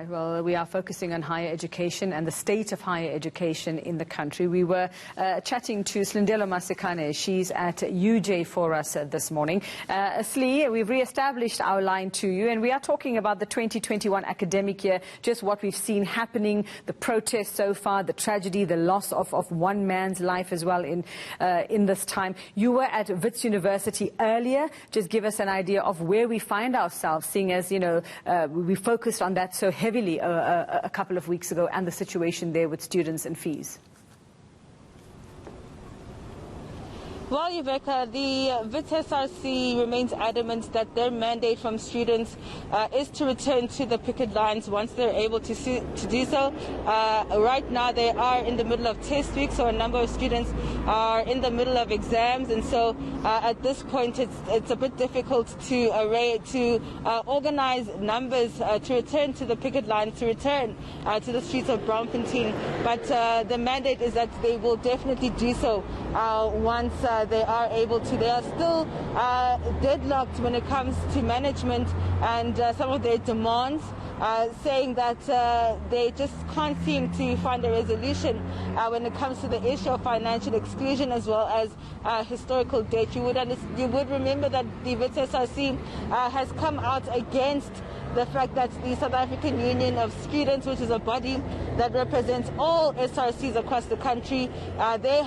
right, well, we are focusing on higher education and the state of higher education in the country. We were chatting to Silindelo Masikane. She's at UJ for us this morning. Sli, we've re-established our line to you, and we are talking about the 2021 academic year, just what we've seen happening, the protests so far, the tragedy, the loss of one man's life as well in this time. You were at Wits University earlier. Just give us an idea of where we find ourselves, seeing as, you know, we focused on that so heavily a couple of weeks ago, and the situation there with students and fees. Well, Yveka, the Wits SRC remains adamant that their mandate from students is to return to the picket lines once they're able to do so. Right now, they are in the middle of test week, so a number of students are in the middle of exams, and so at this point, it's a bit difficult to organize numbers to return to the picket lines, to return to the streets of Braamfontein. But the mandate is that they will definitely do so once they are able to. They are still deadlocked when it comes to management and some of their demands, saying that they just can't seem to find a resolution when it comes to the issue of financial exclusion as well as historical debt. You would remember that the Wits SRC has come out against the fact that the South African Union of Students, which is a body that represents all SRCs across the country, they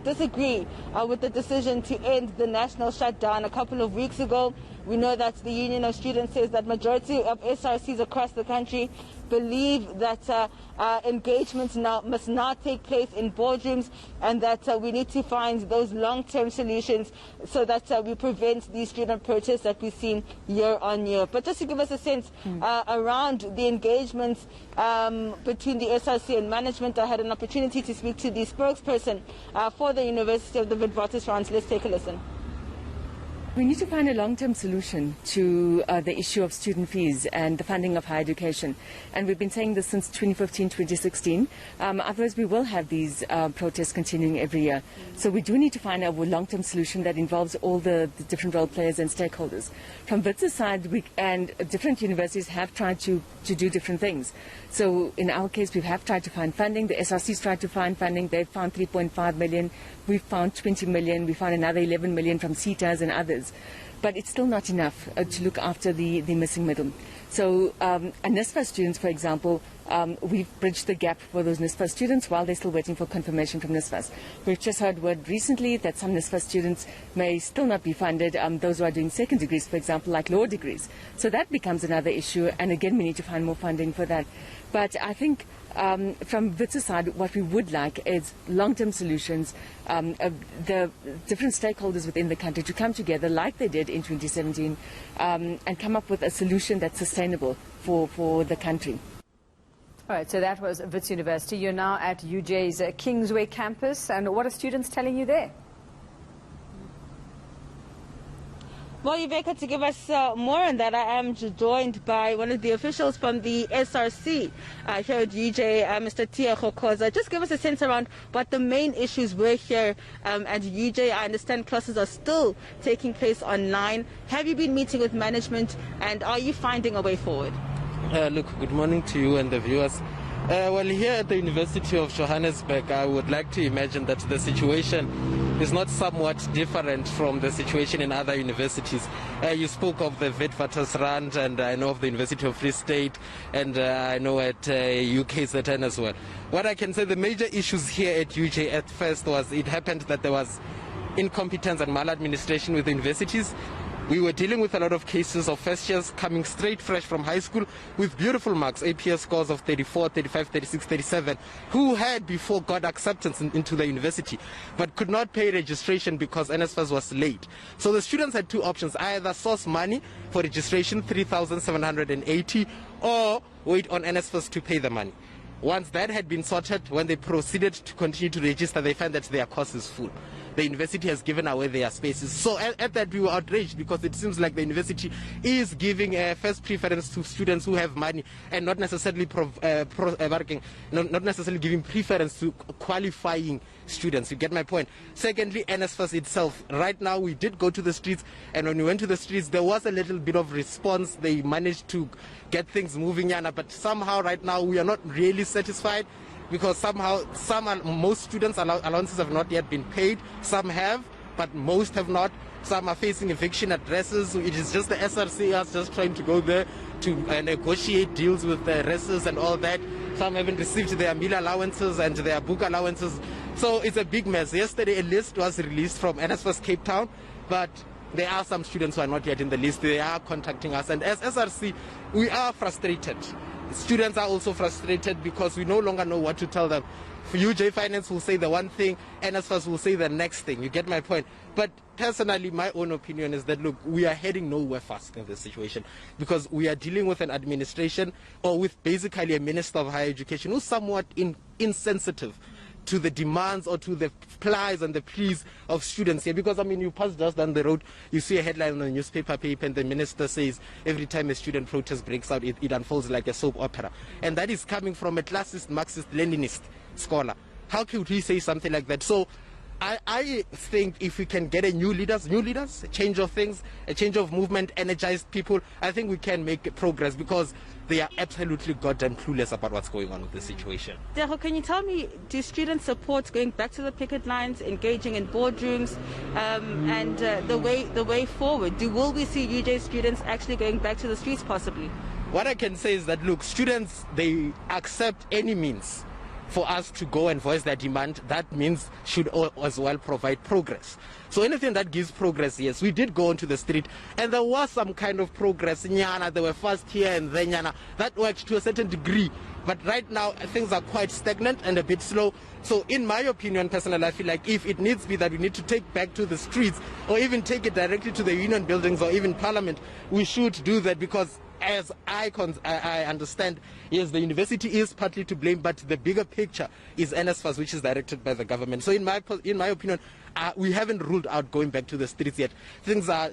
disagree with the decision to end the national shutdown a couple of weeks ago. We know that the Union of Students says that majority of SRCs across the country believe that engagements must now take place in boardrooms, and that we need to find those long-term solutions so that we prevent these student protests that we've seen year on year. But just to give us a sense around the engagements between the SRC and management, I had an opportunity to speak to the spokesperson for the University of the Witwatersrand. Let's take a listen. We need to find a long-term solution to the issue of student fees and the funding of higher education. And we've been saying this since 2015, 2016. Otherwise, we will have these protests continuing every year. So we do need to find a long-term solution that involves all the different role players and stakeholders. From Wits' side, and different universities have tried to do different things. So in our case, we have tried to find funding. The SRC's tried to find funding. They've found 3.5 million. We've found 20 million. We found another 11 million from CETAs and others. But it's still not enough to look after the missing middle. So NSFAS students, for example, we've bridged the gap for those NSFAS students while they're still waiting for confirmation from NSFAS. We've just heard word recently that some NSFAS students may still not be funded, those who are doing second degrees, for example, like law degrees. So that becomes another issue, and again, we need to find more funding for that. But I think from Wits' side, what we would like is long-term solutions, the different stakeholders within the country to come together like they did in 2017 and come up with a solution that's sustainable for the country. All right, so that was Wits University. You're now at UJ's Kingsway campus, and what are students telling you there? Well, Yveka, to give us more on that, I am joined by one of the officials from the SRC here at UJ, Mr. Tiego Khoza. Just give us a sense around what the main issues were here at UJ. I understand classes are still taking place online. Have you been meeting with management, and are you finding a way forward? Look, good morning to you and the viewers. Well, here at the University of Johannesburg, I would like to imagine that the situation is not somewhat different from the situation in other universities. You spoke of the Witwatersrand, and I know of the University of Free State, and I know at UKZN as well. What I can say, the major issues here at UJ at first was it happened that there was incompetence and maladministration with the universities. We were dealing with a lot of cases of first years coming straight fresh from high school with beautiful marks, APS scores of 34, 35, 36, 37, who had before got acceptance into the university, but could not pay registration because NSFAS was late. So the students had two options: either source money for registration, 3,780, or wait on NSFAS to pay the money. Once that had been sorted, when they proceeded to continue to register, they found that their course is full. the university has given away their spaces. So at that we were outraged, because it seems like the university is giving first preference to students who have money, and not necessarily not necessarily giving preference to qualifying students. You get my point? Secondly, NSFAS itself, right now we did go to the streets, and when we went to the streets there was a little bit of response. They managed to get things moving, but somehow right now we are not really satisfied, because somehow most students' allowances have not yet been paid. Some have, but most have not. Some are facing eviction addresses. It is just the SRC us just trying to go there to negotiate deals with the residents and all that. Some haven't received their meal allowances and their book allowances. So it's a big mess. Yesterday a list was released from NSFAS Cape Town, but there are some students who are not yet in the list. They are contacting us, and as SRC we are frustrated. Students are also frustrated because we no longer know what to tell them. UJ Finance will say the one thing, NSFAS will say the next thing. You get my point? But personally, my own opinion is that, look, we are heading nowhere fast in this situation, because we are dealing with an administration, or with basically a Minister of Higher Education who's somewhat insensitive to the demands or to the plies and the pleas of students here. Because, I mean, you pass just down the road, you see a headline on the newspaper and the minister says every time a student protest breaks out, it unfolds like a soap opera. And that is coming from a classist, Marxist, Leninist scholar. How could he say something like that? So I think if we can get new leaders, a change of things, a change of movement, energized people, I think we can make progress, because they are absolutely goddamn clueless about what's going on with the situation. Tiego, can you tell me, do students support going back to the picket lines, engaging in boardrooms, and the way forward? Will we see UJ students actually going back to the streets possibly? What I can say is that, look, students, they accept any means for us to go and voice their demand. That means should as well provide progress. So anything that gives progress, yes, we did go onto the street, and there was some kind of progress. They were first here and then that worked to a certain degree. But right now things are quite stagnant and a bit slow. So in my opinion, personally, I feel like if it needs to be that we need to take back to the streets, or even take it directly to the union buildings or even parliament, we should do that, because as I understand, yes, the university is partly to blame, but the bigger picture is NSFAS, which is directed by the government. So in my opinion, we haven't ruled out going back to the streets yet.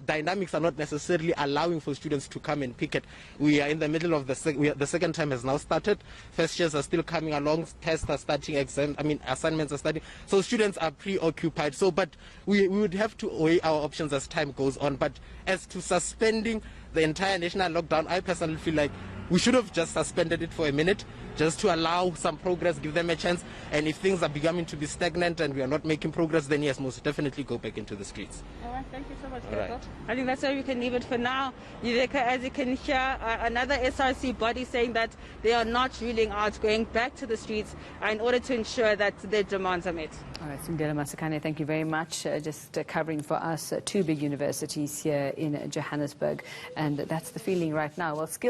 Dynamics are not necessarily allowing for students to come and picket. We are in the middle of the second term has now started. First years are still coming along. Tests are starting. Assignments are starting. So students are preoccupied. So, but we would have to weigh our options as time goes on. But as to suspending the entire national lockdown, I personally feel like we should have just suspended it for a minute, just to allow some progress, give them a chance. And if things are beginning to be stagnant and we are not making progress, then yes, most definitely go back into the streets. All right, thank you so much, All right. I think that's where we can leave it for now. As you can hear, another SRC body saying that they are not ruling out going back to the streets in order to ensure that their demands are met. All right, Silindelo Masikane, thank you very much. Just covering for us two big universities here in Johannesburg, and that's the feeling right now. Well, skills